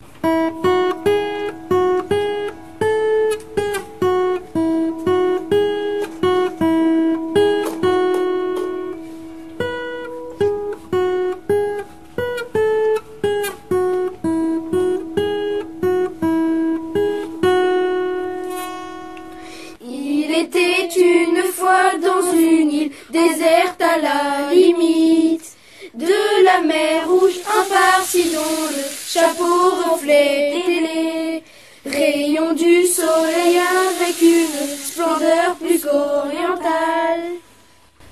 Il était une fois dans une île déserte à la limite de la mer Rouge, un Parsi dont le chapeau reflétait les rayons du soleil avec une splendeur plus qu'orientale.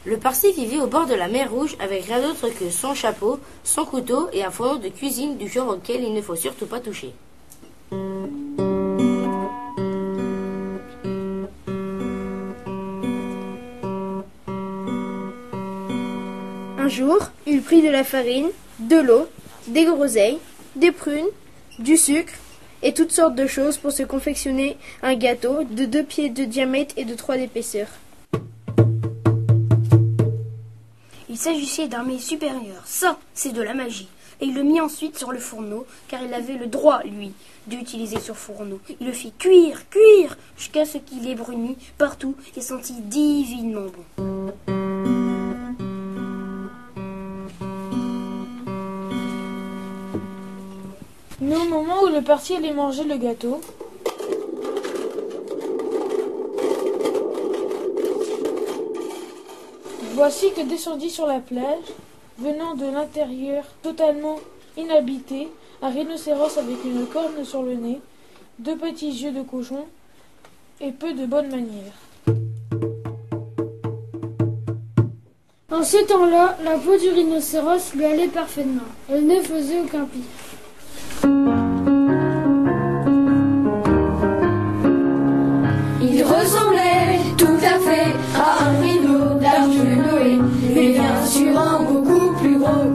Le Parsi vivait au bord de la mer Rouge avec rien d'autre que son chapeau, son couteau et un fourneau de cuisine du genre auquel il ne faut surtout pas toucher. Un jour, il prit de la farine, de l'eau, des groseilles, des prunes, du sucre et toutes sortes de choses pour se confectionner un gâteau de 2 pieds de diamètre et de 3 d'épaisseur. Il s'agissait d'un mets supérieur. Ça, c'est de la magie. Et il le mit ensuite sur le fourneau, car il avait le droit, lui, d'utiliser ce fourneau. Il le fit cuire, jusqu'à ce qu'il ait bruni partout et sentit divinement bon. Mais au moment où le Parsi allait manger le gâteau, voici que descendit sur la plage, venant de l'intérieur totalement inhabité, un rhinocéros avec une corne sur le nez, 2 petits yeux de cochon et peu de bonnes manières. En ce temps-là, la peau du rhinocéros lui allait parfaitement. Elle ne faisait aucun pli. Il ressemblait tout à fait à un rhino d'Arc de Noé, mais bien sûr un beaucoup plus gros.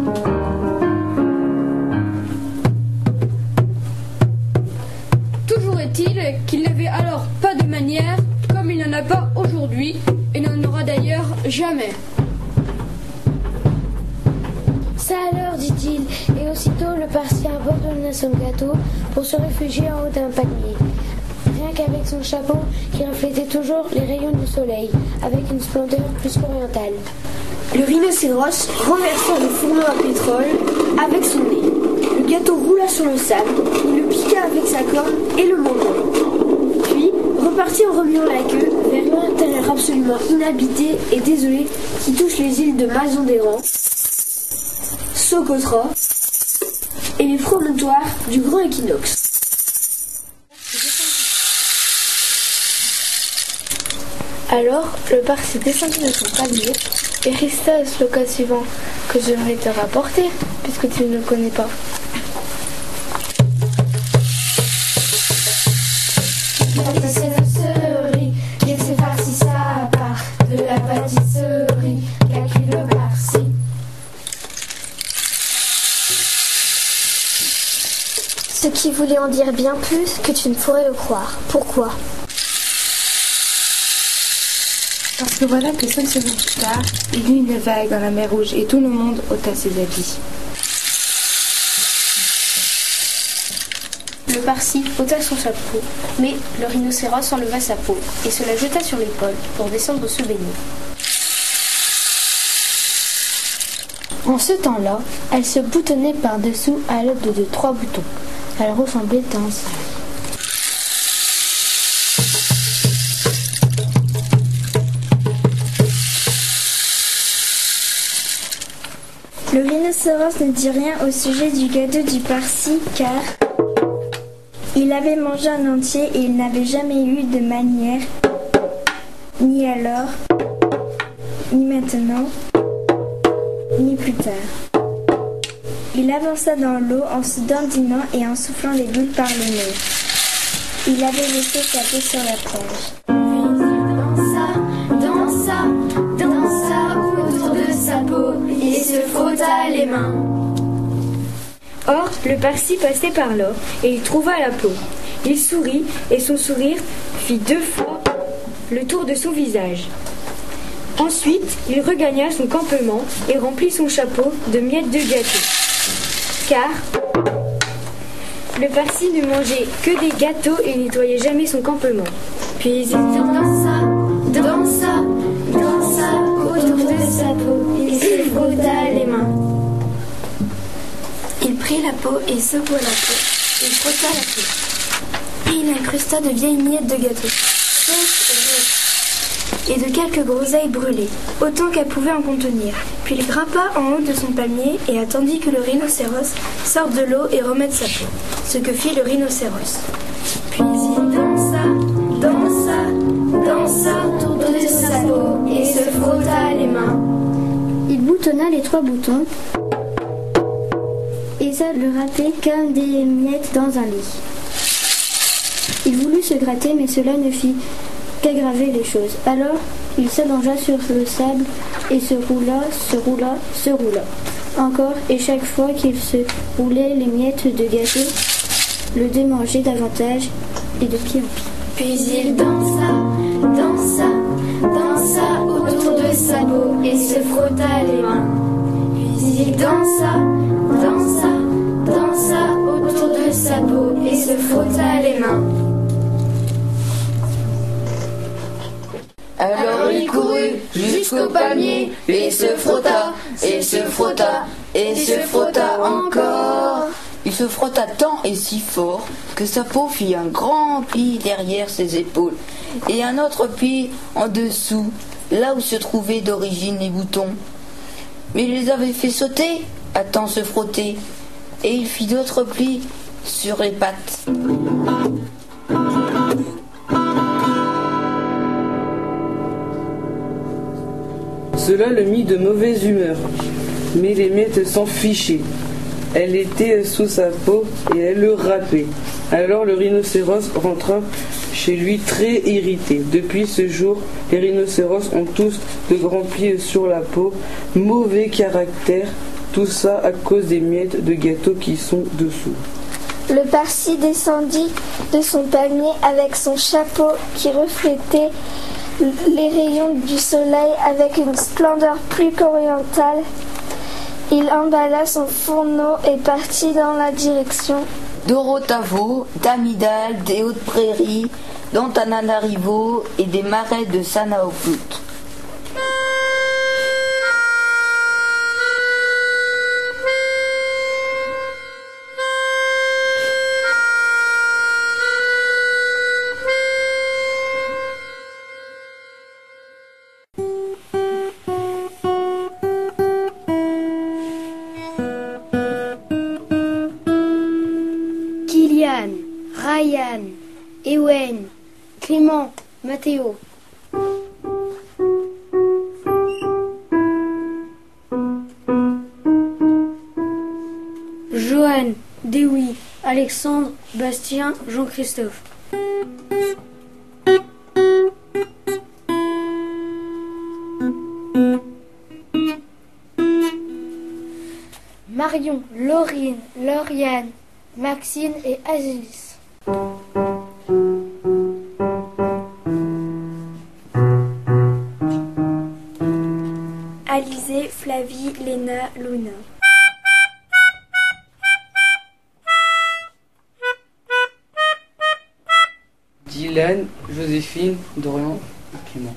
Toujours est-il qu'il n'avait alors pas de manière, comme il n'en a pas aujourd'hui, et n'en aura d'ailleurs jamais. Ça alors, dit-il, et aussitôt le Parsi abandonna son gâteau pour se réfugier en haut d'un palmier. Rien qu'avec son chapeau qui reflétait toujours les rayons du soleil, avec une splendeur plus qu'orientale. Le rhinocéros renversa le fourneau à pétrole avec son nez. Le gâteau roula sur le sable, il le piqua avec sa corne et le mangea. Puis repartit en remuant la queue vers l'intérieur absolument inhabité et désolé qui touche les îles de Mazandéran, Socotra et les promontoires du Grand Équinoxe. Alors, le Parsi descendit de son palier et resta à ce cas suivant que je vais te rapporter, puisque tu ne le connais pas. Pâtisserie, laissez farci ça part de la pâtisserie qu'a cuit le Parsi. Ce qui voulait en dire bien plus que tu ne pourrais le croire. Pourquoi ? Parce que voilà que 5 secondes plus tard, il y eut une vague dans la mer Rouge et tout le monde ôta ses habits. Le Parsi ôta son chapeau, mais le rhinocéros enleva sa peau et se la jeta sur l'épaule pour descendre se baigner. En ce temps-là, elle se boutonnait par-dessous à l'aide de 3 boutons. Elle ressemblait à un sac. Le rhinocéros ne dit rien au sujet du gâteau du Parsi car il avait mangé un entier et il n'avait jamais eu de manière, ni alors, ni maintenant, ni plus tard. Il avança dans l'eau en se dandinant et en soufflant les bulles par le nez. Il avait laissé sa peau sur la plage. Dansa autour de sa peau et se frotta les mains. Or, le Parsi passait par là et il trouva la peau. Il sourit et son sourire fit 2 fois le tour de son visage. Ensuite, il regagna son campement et remplit son chapeau de miettes de gâteau. Car Le Parsi ne mangeait que des gâteaux et nettoyait jamais son campement. Puis il dansa autour de sa peau et se frotta les mains. Il prit la peau et secoua la peau. Il frotta la peau. Puis il incrusta de vieilles miettes de gâteau, et de quelques groseilles brûlées, autant qu'elle pouvait en contenir. Puis il grimpa en haut de son palmier et attendit que le rhinocéros sorte de l'eau et remette sa peau. Ce que fit le rhinocéros. Puis il dansa autour de sa peau et se frotta les mains. Il boutonna les 3 boutons et ça le râpait comme des miettes dans un lit. Il voulut se gratter, mais cela ne fit qu'aggraver les choses. Alors, il s'allongea sur le sable et se roula encore, et chaque fois qu'il se roulait, les miettes de gâteau le démangeaient davantage et de pied en pied. Puis il dansa autour de sa peau et se frotta les mains. Puis il dansa autour de sa peau et se frotta les mains. Alors il courut jusqu'au palmier et se frotta, et se frotta, et se frotta encore. Il se frotta tant et si fort que sa peau fit un grand pli derrière ses épaules et un autre pli en dessous, là où se trouvaient d'origine les boutons. Mais il les avait fait sauter à tant se frotter, et il fit d'autres plis sur les pattes. Cela le mit de mauvaise humeur, mais les miettes s'en fichaient. Elle était sous sa peau et elle le râpait. Alors le rhinocéros rentra chez lui très irrité. Depuis ce jour, les rhinocéros ont tous de grands plis sur la peau, mauvais caractère, tout ça à cause des miettes de gâteau qui sont dessous. Le Parsi descendit de son palmier avec son chapeau qui reflétait les rayons du soleil avec une splendeur plus qu'orientale. Il emballa son fourneau et partit dans la direction d'Orotavo, d'Amidal, des hautes prairies, d'Antananarivo et des marais de Sanaoput. Ryan, Ewen, Clément, Mathéo. Johan, Dewey, Alexandre, Bastien, Jean-Christophe. Marion, Laurine, Lauriane, Maxine et Aziz. Alizé, Flavie, Léna, Luna. Dylan, Joséphine, Dorian et Clément.